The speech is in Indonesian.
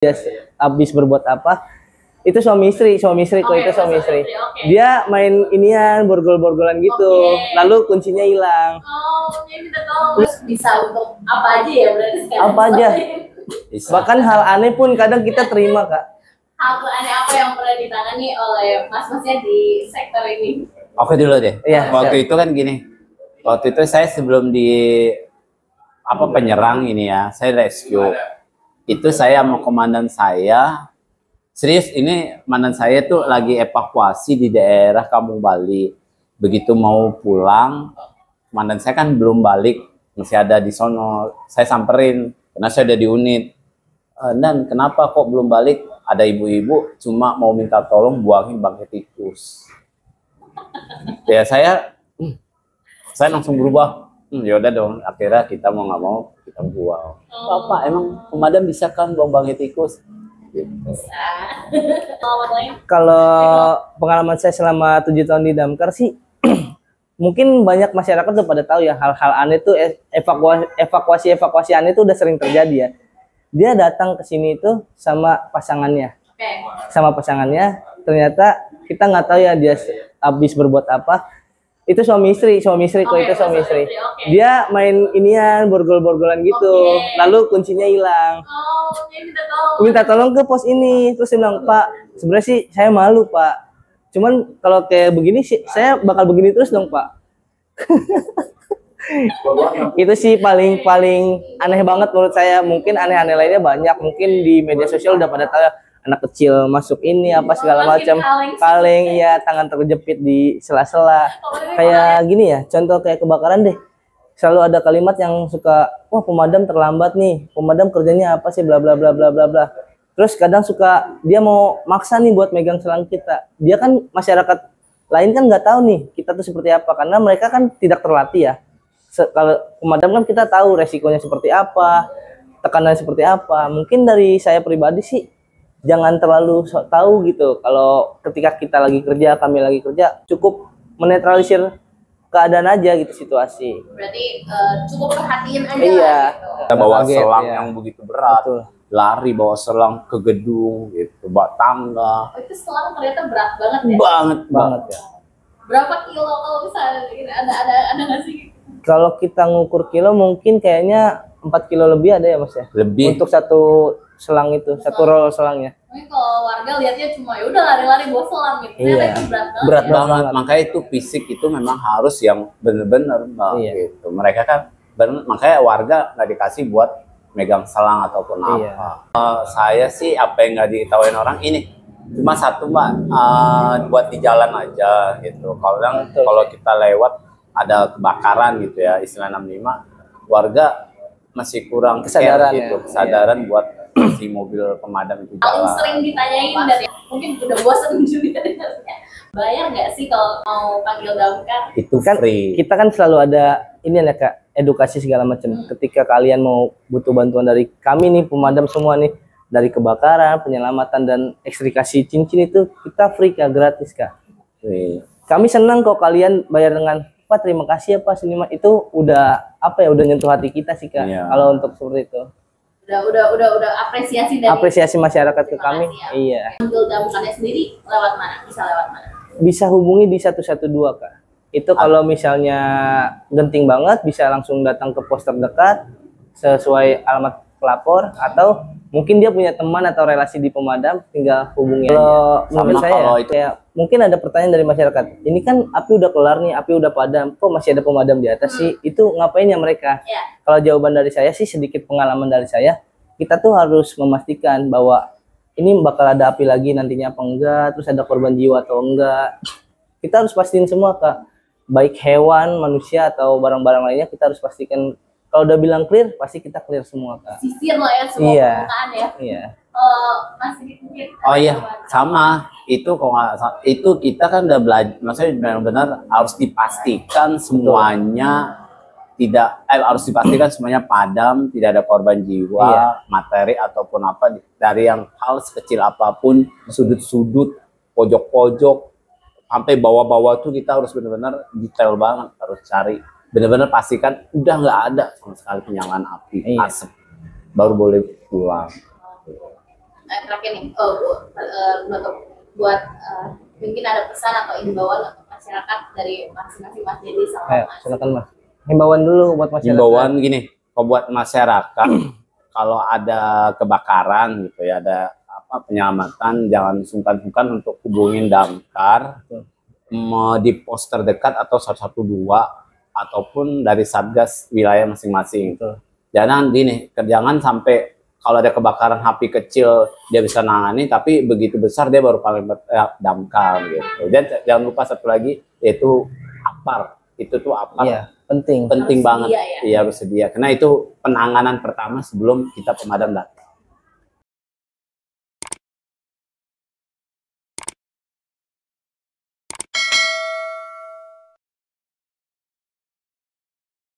Dia habis berbuat apa, itu suami istri kok. Itu suami istri. Dia main inian borgol-borgolan gitu, lalu kuncinya hilang. Jadi kita tahu bisa untuk apa aja ya berarti sekarang. Apa aja, bahkan hal aneh pun kadang kita terima kak. Hal aneh apa yang pernah ditangani oleh mas-masnya di sektor ini? Oke dulu deh. Iya, waktu itu kan gini, waktu itu saya sebelum di penyerang ini ya, saya rescue. Itu saya sama komandan saya, serius ini komandan saya tuh lagi evakuasi di daerah Kampung Bali. Begitu mau pulang, komandan saya kan belum balik, masih ada di sono. Saya samperin, karena saya udah di unit. Dan kenapa kok belum balik? Ada ibu-ibu cuma mau minta tolong buangin bangkai tikus. Ya saya langsung berubah. Ya udah dong, akhirnya kita mau nggak mau kita buang. Pak, emang pemadam bisa kan buang bangkai tikus? Gitu. Kalau pengalaman saya selama 7 tahun di Damkar sih, mungkin banyak masyarakat tuh pada tahu ya hal-hal aneh tuh, evakuasi aneh tuh udah sering terjadi ya. Dia datang ke sini itu sama pasangannya, ternyata kita nggak tahu ya dia habis berbuat apa. Itu suami istri kok. Itu suami istri. Dia main inian borgol-borgolan gitu, lalu kuncinya hilang. Jadi kita tahu. Minta tolong ke pos ini, terus dia bilang, Pak, sebenarnya sih saya malu Pak, cuman kalau kayak begini sih saya bakal begini terus dong Pak. Itu sih paling aneh banget menurut saya. Mungkin aneh-aneh lainnya banyak, mungkin di media sosial udah pada tahu anak kecil masuk ini apa segala macam, kaleng ya, tangan terjepit di sela-sela. Kayak gini ya, contoh kayak kebakaran deh, selalu ada kalimat yang suka, wah pemadam terlambat nih, pemadam kerjanya apa sih, bla bla bla bla bla bla. Terus kadang suka dia mau maksa nih buat megang selang kita. Dia kan masyarakat lain kan nggak tahu nih kita tuh seperti apa, karena mereka kan tidak terlatih ya. Kalau pemadam kan kita tahu resikonya seperti apa, tekanan seperti apa. Mungkin dari saya pribadi sih jangan terlalu tahu gitu. Kalau ketika kita lagi kerja, kami lagi kerja, cukup menetralisir keadaan aja gitu, situasi. Berarti cukup perhatiin aja. Iya. Kita bawa selang ya, yang begitu berat. Betul. Lari bawa selang ke gedung gitu, bawa tangga. Itu selang ternyata berat banget ya. Banget ya. Berapa kilo kalau misalnya ada nggak sih? Kalau kita ngukur kilo mungkin kayaknya 4 kilo lebih ada ya Mas ya. Lebih. Untuk satu selang itu, satu roll selangnya. Tapi kalau warga lihatnya cuma ya udah lari-lari bawa selang gitu. Iya. Itu Berat banget. Makanya itu fisik itu memang harus yang bener-bener gitu. Mereka kan makanya warga nggak dikasih buat megang selang ataupun apa. Saya sih apa yang nggak diketahuin orang ini cuma satu Mbak, buat di jalan aja gitu. Kalau kita lewat ada kebakaran gitu ya, istilah 65, warga masih kurang kesadaran gitu, ya. kesadaran buat si mobil pemadam itu paling jalan. sering ditanyain dari mungkin udah bosan juga, bayar nggak sih kalau mau panggil damkar? Itu Kan free. kita kan selalu ada ini ya Kak, edukasi segala macam. Ketika kalian mau butuh bantuan dari kami nih, pemadam semua nih, dari kebakaran, penyelamatan dan ekstrikasi cincin itu kita free Kak, gratis Kak. Kami senang kok kalian bayar dengan, Pak terima kasih ya Pak seniman, itu udah apa ya, udah nyentuh hati kita sih Kak. Kalau untuk seperti itu. Udah apresiasi dari apresiasi masyarakat ke kami. Ya. Iya. Panggil damkarnya sendiri lewat mana? Bisa lewat mana? Bisa hubungi di 112 Kak. Itu kalau misalnya genting banget bisa langsung datang ke pos terdekat sesuai alamat pelapor, atau mungkin dia punya teman atau relasi di pemadam, tinggal hubungi aja. Menurut saya kayak mungkin ada pertanyaan dari masyarakat, ini kan api udah kelar nih, api udah padam, kok masih ada pemadam di atas sih, itu ngapain ya mereka? Kalau jawaban dari saya sih, sedikit pengalaman dari saya, kita tuh harus memastikan bahwa ini bakal ada api lagi nantinya apa enggak, terus ada korban jiwa atau enggak. Kita harus pastiin semua Kak, baik hewan, manusia atau barang-barang lainnya, kita harus pastikan. Kalau udah bilang clear, pasti kita clear semua Kak. Sisir lah ya semua permukaan ya. Iya. Masih mungkin. Oh iya, sama. Itu kok itu kita kan udah belajar, maksudnya benar-benar harus dipastikan semuanya harus dipastikan semuanya padam, tidak ada korban jiwa, materi ataupun apa, dari yang hal sekecil apapun, sudut-sudut, pojok-pojok, sampai bawah-bawah tuh kita harus benar-benar detail banget, harus cari. Benar-benar pastikan udah nggak ada sama sekali penyalaan api, asap, baru boleh pulang. terakhir nih, untuk buat mungkin ada pesan atau imbauan untuk masyarakat dari masing-masing Mas Dedi sama Ayo, Mas. silakan Mas. Himbauan dulu buat masyarakat. Himbauan gini, kalau buat masyarakat kalau ada kebakaran gitu ya, ada apa penyelamatan, jangan sungkan-sungkan untuk hubungin damkar di pos terdekat atau 112 ataupun dari satgas wilayah masing-masing. Jangan gini, jangan sampai kalau ada kebakaran api kecil dia bisa nangani, tapi begitu besar dia baru paling damkar gitu. Dan jangan lupa satu lagi yaitu APAR. Itu tuh APAR. Iya, penting. Penting Harus banget. sedia ya. Iya, harus sedia. Karena itu penanganan pertama sebelum kita pemadam datang.